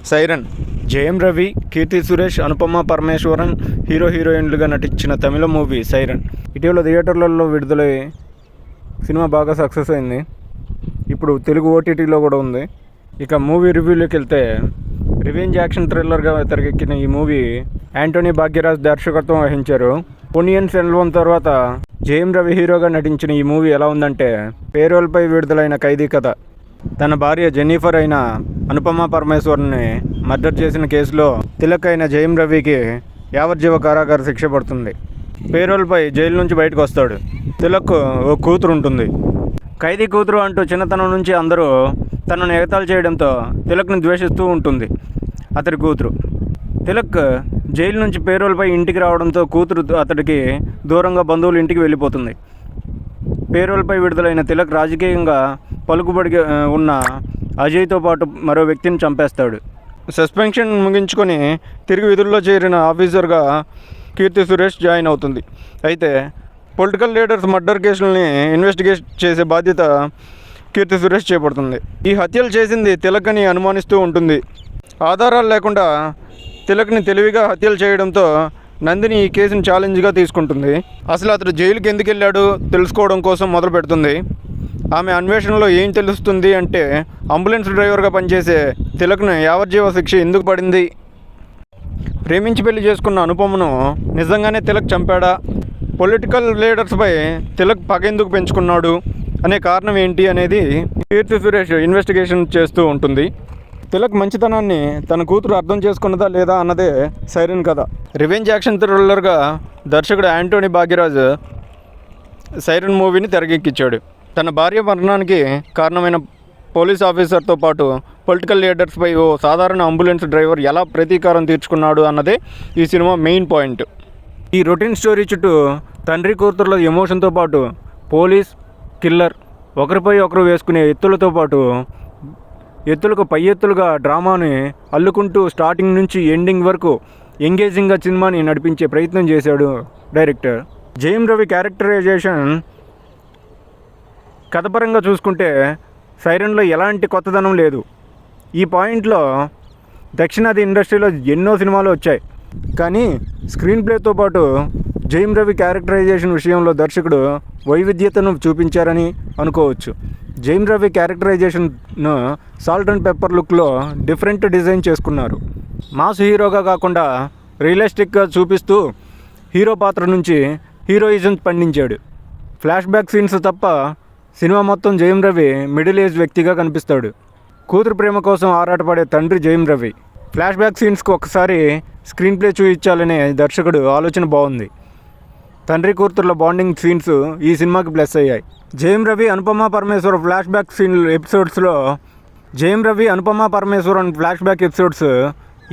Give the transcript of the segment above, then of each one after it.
Siren Jayam Ravi, Keerthy Suresh, Anupama Parameswaran హీరోయిన్లుగా నటించిన తమిళ movie siren ఇటీవల థియేటర్లలో విడుదలై సినిమా బాగా సక్సెస్ అయింది. ఇప్పుడు తెలుగు ఓటీటీలో కూడా ఉంది. ఇక మూవీ రివ్యూలోకి వెళ్తే, రివెంజ్ యాక్షన్ థ్రిల్లర్గా తెరకెక్కిన ఈ మూవీ యాంటోనీ భాగ్యరాజ్ దర్శకత్వం వహించారు. పొన్నియిన్ సెల్వం తర్వాత జయం రవి హీరోగా నటించిన ఈ మూవీ ఎలా ఉందంటే, పేరోల్పై విడుదలైన ఖైదీ కథ. తన భార్య జెన్నిఫర్ అయిన అనుపమ పరమేశ్వరన్ని మర్డర్ చేసిన కేసులో తిలక్ అయిన జయం రవికి యావజ్జీవ కారాగార శిక్ష పడుతుంది. పేరోల్పై జైలు నుంచి బయటకు వస్తాడు. తిలక్ ఓ కూతురు ఉంటుంది. ఖైదీ కూతురు అంటూ చిన్నతనం నుంచి అందరూ తనను ఎగతాళి చేయడంతో తిలక్ని ద్వేషిస్తూ ఉంటుంది అతడి కూతురు. తిలక్ జైలు నుంచి పేరోల్పై ఇంటికి రావడంతో కూతురు అతడికి దూరంగా బంధువుల ఇంటికి వెళ్ళిపోతుంది. పేరోల్పై విడుదలైన తిలక్ రాజకీయంగా పలుకుబడిగా ఉన్న అజయ్తో పాటు మరో వ్యక్తిని చంపేస్తాడు. సస్పెన్షన్ ముగించుకొని తిరిగి విధుల్లో చేరిన ఆఫీసర్గా కీర్తి సురేష్ జాయిన్ అవుతుంది. అయితే పొలిటికల్ లీడర్స్ మర్డర్ కేసులని ఇన్వెస్టిగేట్ చేసే బాధ్యత కీర్తి సురేష్ చేపడుతుంది. ఈ హత్యలు చేసింది తిలక్ అని అనుమానిస్తూ ఉంటుంది. ఆధారాలు లేకుండా తిలక్ని తెలివిగా హత్యలు చేయడంతో నందిని ఈ కేసును ఛాలెంజ్గా తీసుకుంటుంది. అసలు అతడు జైలుకి ఎందుకు వెళ్ళాడు తెలుసుకోవడం కోసం మొదలు పెడుతుంది. ఆమె అన్వేషణలో ఏం తెలుస్తుంది అంటే, అంబులెన్స్ డ్రైవర్గా పనిచేసే తిలక్ను యావజ్జీవ శిక్ష ఎందుకు పడింది, ప్రేమించి పెళ్లి చేసుకున్న అనుపమను నిజంగానే తిలక్ చంపాడా, పొలిటికల్ లీడర్స్పై తిలక్ పగ ఎందుకు పెంచుకున్నాడు అనే కారణం ఏంటి అనేది కీర్తి సురేష్ ఇన్వెస్టిగేషన్ చేస్తూ ఉంటుంది. తిలక్ మంచితనాన్ని తన కూతురు అర్థం చేసుకున్నదా లేదా అన్నదే సైరన్ కథ. రివెంజ్ యాక్షన్ థ్రిల్లర్గా దర్శకుడు యాంటోనీ భాగ్యరాజ్ సైరన్ మూవీని తెరకెక్కించాడు. తన భార్య మరణానికి కారణమైన పోలీస్ ఆఫీసర్తో పాటు పొలిటికల్ లీడర్స్పై ఓ సాధారణ అంబులెన్స్ డ్రైవర్ ఎలా ప్రతీకారం తీర్చుకున్నాడు అన్నదే ఈ సినిమా మెయిన్ పాయింట్. ఈ రొటీన్ స్టోరీ చుట్టూ తండ్రి కూతుర్ల ఎమోషన్తో పాటు పోలీస్, కిల్లర్, ఒకరిపై ఒకరు వేసుకునే ఎత్తులతో పాటు ఎత్తులకు పై ఎత్తులుగా డ్రామాని అల్లుకుంటూ స్టార్టింగ్ నుంచి ఎండింగ్ వరకు ఎంగేజింగ్గా సినిమాని నడిపించే ప్రయత్నం చేశాడు డైరెక్టర్. జయం రవి క్యారెక్టరైజేషన్ కథపరంగా చూసుకుంటే సైరన్లో ఎలాంటి కొత్తదనం లేదు. ఈ పాయింట్లో దక్షిణాది ఇండస్ట్రీలో ఎన్నో సినిమాలు వచ్చాయి, కానీ స్క్రీన్ ప్లేతో పాటు జయం రవి క్యారెక్టరైజేషన్ విషయంలో దర్శకుడు వైవిధ్యతను చూపించారని అనుకోవచ్చు. Jayam Ravi క్యారెక్టరైజేషన్ను salt and pepper లుక్లో డిఫరెంట్ డిజైన్ చేసుకున్నారు. మాస్ హీరోగా కాకుండా రియలిస్టిక్గా చూపిస్తూ హీరో పాత్ర నుంచి హీరోయిజం పండించాడు. ఫ్లాష్ బ్యాక్ సీన్స్ తప్ప సినిమా మొత్తం జయం రవి మిడిల్ ఏజ్ వ్యక్తిగా కనిపిస్తాడు. కూతురు ప్రేమ కోసం ఆరాటపడే తండ్రి జయం రవి. ఫ్లాష్ బ్యాక్ సీన్స్కి ఒకసారి స్క్రీన్ ప్లే చూపించాలనే దర్శకుడు ఆలోచన బాగుంది. తండ్రి కూతుర్ల బాండింగ్ సీన్స్ ఈ సినిమాకి ప్లస్ అయ్యాయి. Jayam Ravi Anupama Parameswaran flash back flash back episodes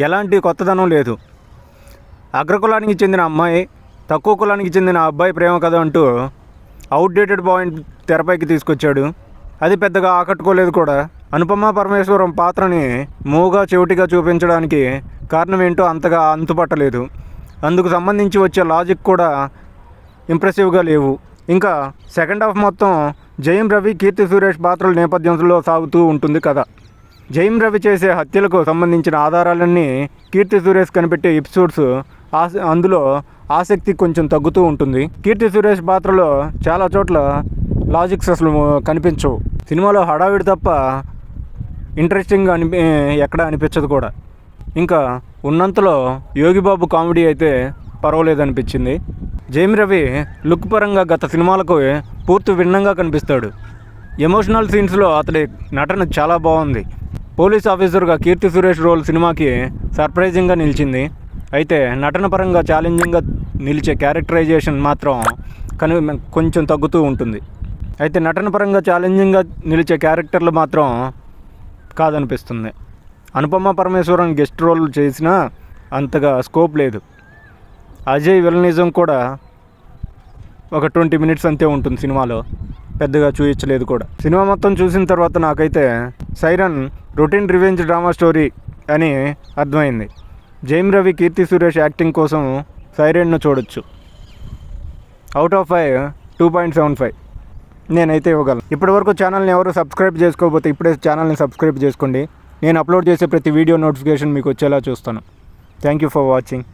ఎలాంటి కొత్తదనం లేదు. అగ్రకులానికి చెందిన అమ్మాయి, తక్కువ కులానికి చెందిన అబ్బాయి ప్రేమ కథ అంటూ అవుట్డేటెడ్ పాయింట్ తెరపైకి తీసుకొచ్చాడు. అది పెద్దగా ఆకట్టుకోలేదు కూడా. అనుపమ పరమేశ్వరం పాత్రని మూగా చెవిటిగా చూపించడానికి కారణం ఏంటో అంతగా అంతుపట్టలేదు. అందుకు సంబంధించి వచ్చే లాజిక్ కూడా ఇంప్రెసివ్గా లేవు. ఇంకా సెకండ్ హాఫ్ మొత్తం జయం రవి, కీర్తి సురేష్ పాత్రల నేపథ్యంలో సాగుతూ ఉంటుంది కథ. జయం రవి చేసే హత్యలకు సంబంధించిన ఆధారాలన్నీ కీర్తి సురేష్ కనిపెట్టే ఎపిసోడ్స్, అందులో ఆసక్తి కొంచెం తగ్గుతూ ఉంటుంది. కీర్తి సురేష్ పాత్రలో చాలా చోట్ల లాజిక్స్ అసలు కనిపించవు. సినిమాలో హడావిడి తప్ప ఇంట్రెస్టింగ్ ఎక్కడ అనిపించదు కూడా. ఇంకా ఉన్నంతలో యోగిబాబు కామెడీ అయితే పర్వాలేదనిపించింది. జయం రవి లుక్ పరంగా గత సినిమాలకు పూర్తి భిన్నంగా కనిపిస్తాడు. ఎమోషనల్ సీన్స్లో అతడి నటన చాలా బాగుంది. పోలీస్ ఆఫీసర్గా కీర్తి సురేష్ రోల్ సినిమాకి సర్ప్రైజింగ్గా నిలిచింది. అయితే నటన పరంగా ఛాలెంజింగ్గా నిలిచే క్యారెక్టరైజేషన్ మాత్రం కొంచెం తగ్గుతూ ఉంటుంది. అయితే నటన పరంగా ఛాలెంజింగ్గా నిలిచే క్యారెక్టర్లు మాత్రం కాదనిపిస్తుంది. అనుపమ పరమేశ్వరన్ గెస్ట్ రోల్ చేసినా అంతగా స్కోప్ లేదు. అజయ్ విలనిజం కూడా ఒక 20 minutes అంతే ఉంటుంది సినిమాలో, పెద్దగా చూపించలేదు కూడా. సినిమా మొత్తం చూసిన తర్వాత నాకైతే siren routine revenge drama story అని అర్థమైంది. జయం రవి, కీర్తి సురేష్ యాక్టింగ్ కోసం సైరన్ను చూడొచ్చు. అవుట్ ఆఫ్ 5 2.75 నేనైతే ఇవ్వగలను. ఇప్పటివరకు ఛానల్ని ఎవరు సబ్స్క్రైబ్ చేసుకోకపోతే ఇప్పుడే ఛానల్ని సబ్స్క్రైబ్ చేసుకోండి. నేను అప్లోడ్ చేసే ప్రతి వీడియో నోటిఫికేషన్ మీకు వచ్చేలా చూస్తాను. Thank you for watching.